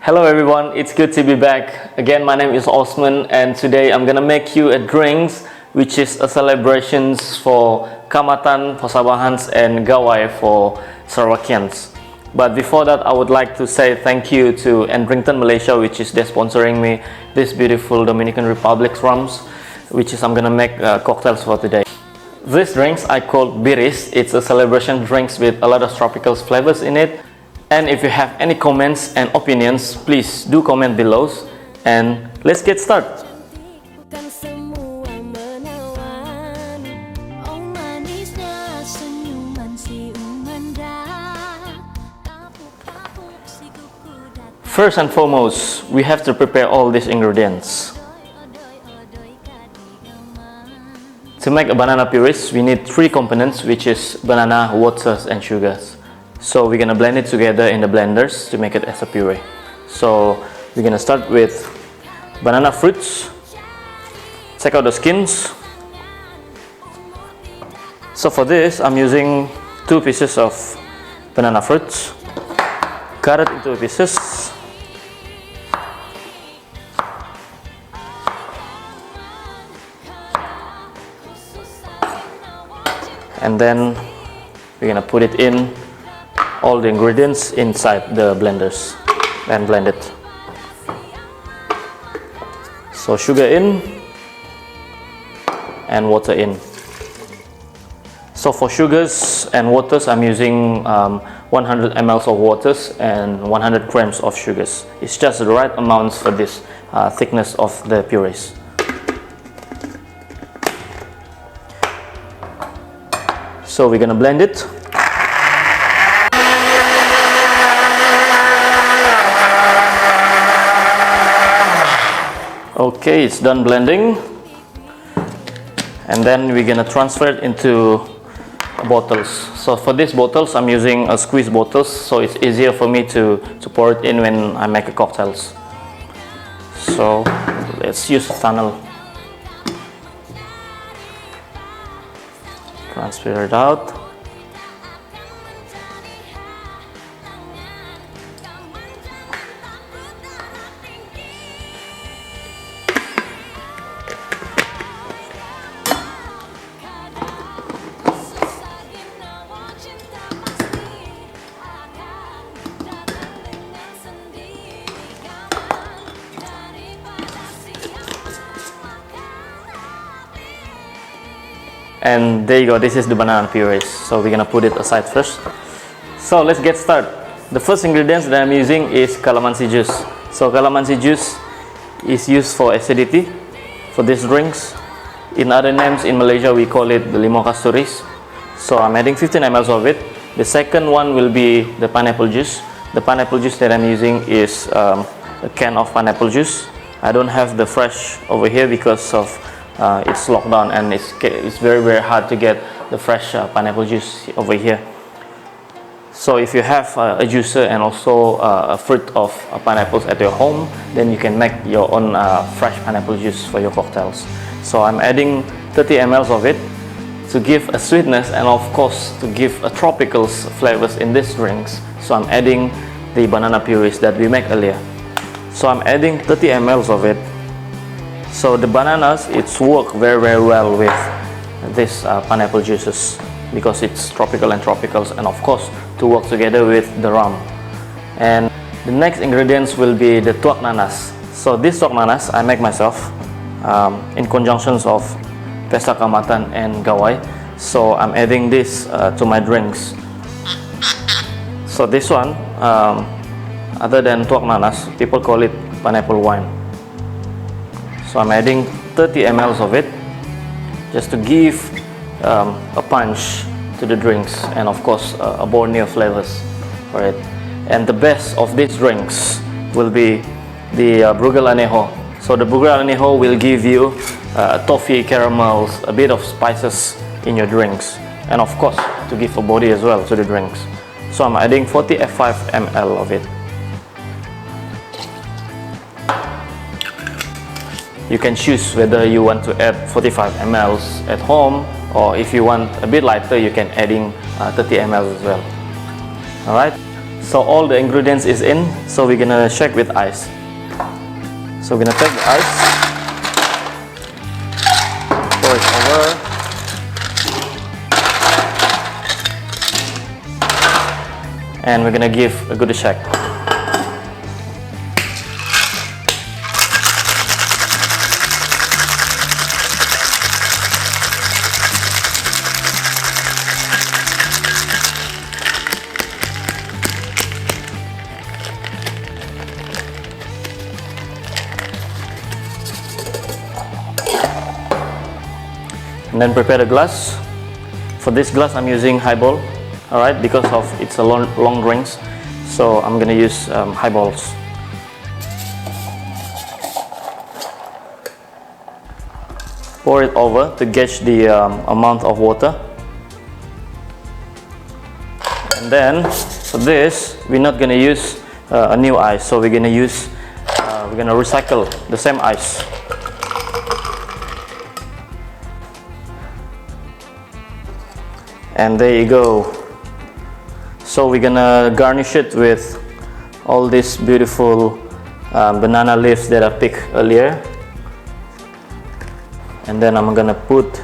Hello everyone, it's good to be back. Again, my name is Osmund and today I'm gonna make you a drinks which is a celebrations for Kaamatan Pasabahans and Gawai for Sarawakians. But before that, I would like to say thank you to Andrington Malaysia, which is there sponsoring me this beautiful Dominican Republic rums, which is I'm gonna make cocktails for today. This drinks I call Biris. It's a celebration drinks with a lot of tropical flavors in it. And if you have any comments and opinions, please do comment below. And let's get started. First and foremost, we have to prepare all these ingredients. To make a banana purees, we need 3 components, which is banana, water, and sugars. So we're gonna blend it together in the blenders to make it as a puree. So we're gonna start with banana fruits. Take out the skins. So for this, I'm using 2 pieces of banana fruits. Cut it into pieces. And then we're gonna put it in all the ingredients inside the blenders and blend it. So sugar in and water in. So for sugars and waters, I'm using 100 ml of waters and 100 grams of sugars. It's just the right amounts for this thickness of the purees. So we're gonna blend it. Okay, it's done blending. And then we're gonna transfer it into bottles. So for these bottles, I'm using a squeeze bottles, so it's easier for me to pour it in when I make cocktails. So let's use a funnel. Transfer it out. And there you go, this is the banana purees. So we're gonna put it aside first. So let's get started. The first ingredients that I'm using is Calamansi Juice. So Calamansi Juice is used for acidity for these drinks. In other names in Malaysia, we call it the limau kasturis. So I'm adding 15 ml of it. The second one will be the pineapple juice. The pineapple juice that I'm using is a can of pineapple juice. I don't have the fresh over here because of it's locked down and it's very hard to get the fresh pineapple juice over here. So if you have a juicer and also a fruit of pineapples at your home, then you can make your own fresh pineapple juice for your cocktails. So I'm adding 30 ml of it to give a sweetness and of course to give a tropical flavors in these drinks. So I'm adding the banana purees that we make earlier. So I'm adding 30 ml of it. So the bananas, it's work very well with this pineapple juices because it's tropical and tropicals, and of course to work together with the rum. And the next ingredients will be the Tuak nanas. So this Tuak nanas I make myself in conjunctions of Pesta Kaamatan and Gawai. So I'm adding this to my drinks. So this one, other than Tuak nanas, people call it pineapple wine. So I'm adding 30 ml of it just to give a punch to the drinks and of course a Borneo flavors for it. And the best of these drinks will be the Brugal Anejo. So the Brugal Anejo will give you toffee, caramels, a bit of spices in your drinks, and of course to give a body as well to the drinks. So I'm adding 45 ml of it. You can choose whether you want to add 45 ml at home, or if you want a bit lighter, you can adding 30 ml as well. Alright, So all the ingredients is in, so we're gonna shake with ice. So we're gonna take the ice, pour it over, and we're gonna give a good shake. And then prepare the glass. For this glass I'm using highball, alright, because of it's a long drinks, so I'm gonna use highballs. Pour it over to gauge the amount of water. And then for this we're not gonna use a new ice, so we're gonna recycle the same ice. And there you go. So we're gonna garnish it with all these beautiful banana leaves that I picked earlier. And then I'm gonna put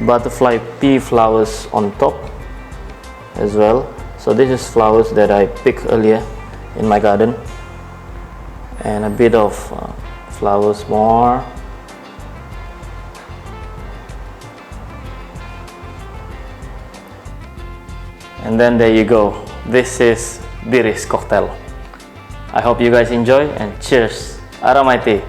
butterfly pea flowers on top as well. So this is flowers that I picked earlier in my garden. And a bit of flowers more. And then there you go. This is Biris cocktail. I hope you guys enjoy, and cheers. Aramati.